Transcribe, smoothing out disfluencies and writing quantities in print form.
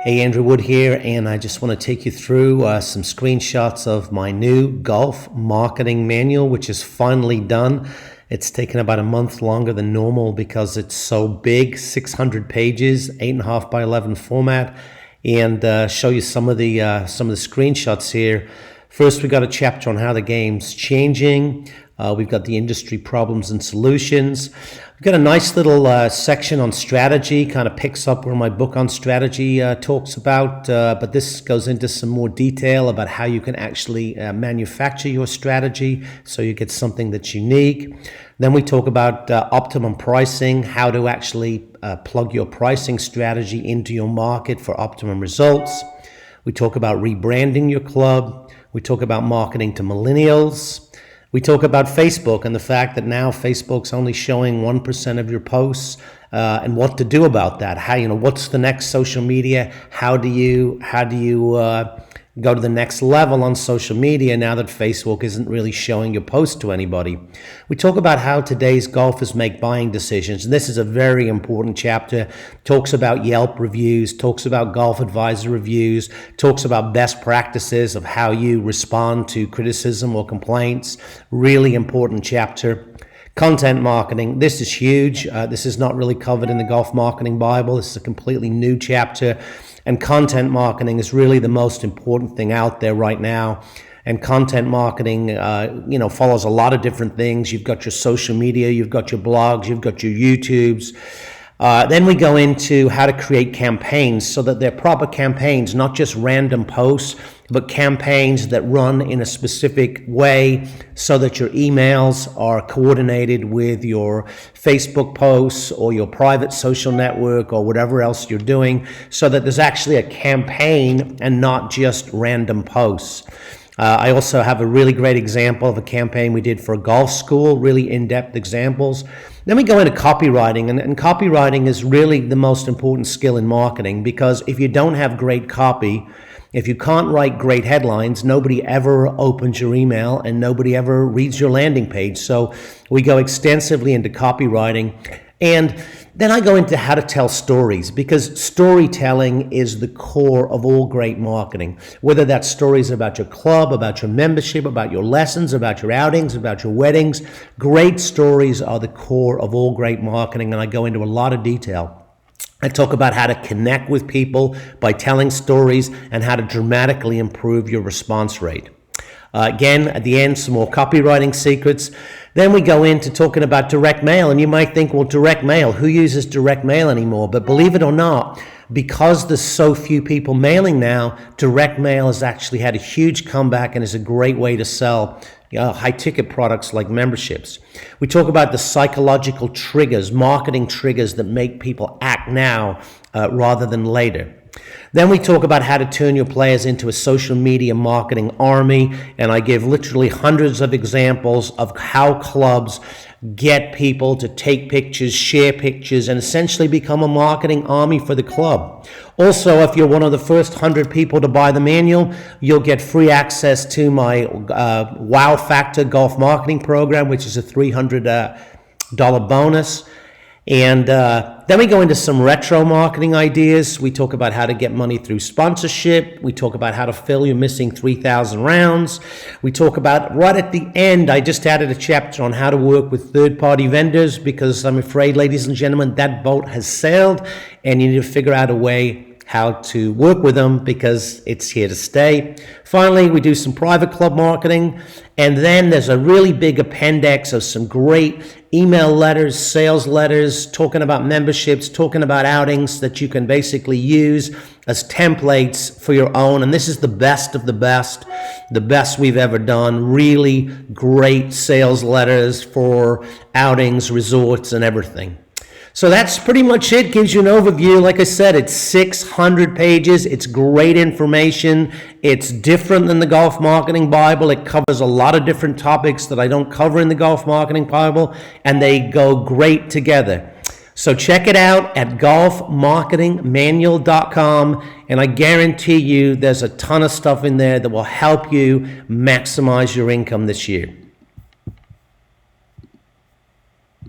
Hey, Andrew Wood here, and I just want to take you through some screenshots of my new golf marketing manual, which is finally done. It's taken about a month longer than normal because it's so big, 600 pages, 8.5 by 11 format, and show you some of the screenshots here. First, we got a chapter on how the game's changing. We've got the industry problems and solutions. We've got a nice little section on strategy, kind of picks up where my book on strategy talks about, but this goes into some more detail about how you can actually manufacture your strategy so you get something that's unique. Then we talk about optimum pricing, how to actually plug your pricing strategy into your market for optimum results. We talk about rebranding your club. We talk about marketing to millennials. We talk about Facebook and the fact that now Facebook's only showing 1% of your posts, and what to do about that. What's the next social media? How do you go to the next level on social media now that Facebook isn't really showing your posts to anybody? We talk about how today's golfers make buying decisions. And this is a very important chapter. Talks about Yelp reviews, talks about Golf Advisor reviews, talks about best practices of how you respond to criticism or complaints. Really important chapter. Content marketing. This is huge. This is not really covered in the Golf Marketing Bible. This is a completely new chapter. And content marketing is really the most important thing out there right now. And content marketing, follows a lot of different things. You've got your social media, you've got your blogs, you've got your YouTubes. Then we go into how to create campaigns so that they're proper campaigns, not just random posts, but campaigns that run in a specific way so that your emails are coordinated with your Facebook posts or your private social network or whatever else you're doing, so that there's actually a campaign and not just random posts. I also have a really great example of a campaign we did for a golf school, really in-depth examples. Then we go into copywriting, and copywriting is really the most important skill in marketing, because if you don't have great copy, if you can't write great headlines, nobody ever opens your email and nobody ever reads your landing page. So we go extensively into copywriting. And then I go into how to tell stories, because storytelling is the core of all great marketing. Whether that's stories about your club, about your membership, about your lessons, about your outings, about your weddings, great stories are the core of all great marketing, and I go into a lot of detail. I talk about how to connect with people by telling stories and how to dramatically improve your response rate. Again, at the end, some more copywriting secrets. Then we go into talking about direct mail, and you might think, well, direct mail, who uses direct mail anymore? But believe it or not, because there's so few people mailing now, direct mail has actually had a huge comeback and is a great way to sell high-ticket products like memberships. We talk about the psychological triggers, marketing triggers that make people act now rather than later. Then we talk about how to turn your players into a social media marketing army, and I give literally hundreds of examples of how clubs get people to take pictures, share pictures, and essentially become a marketing army for the club. Also, if you're one of the first 100 people to buy the manual, you'll get free access to my Wow Factor Golf Marketing Program, which is a $300 bonus. And then we go into some retro marketing ideas. We talk about how to get money through sponsorship. We talk about how to fill your missing 3,000 rounds. We talk about, right at the end, I just added a chapter on how to work with third-party vendors, because I'm afraid, ladies and gentlemen, that boat has sailed, and you need to figure out a way how to work with them, because it's here to stay. Finally, we do some private club marketing, and then there's a really big appendix of some great email letters, sales letters, talking about memberships, talking about outings that you can basically use as templates for your own. And this is the best of the best we've ever done. Really great sales letters for outings, resorts, and everything. So that's pretty much it. Gives you an overview. Like I said, it's 600 pages. It's great information. It's different than the Golf Marketing Bible. It covers a lot of different topics that I don't cover in the Golf Marketing Bible, and they go great together. So check it out at golfmarketingmanual.com, and I guarantee you there's a ton of stuff in there that will help you maximize your income this year.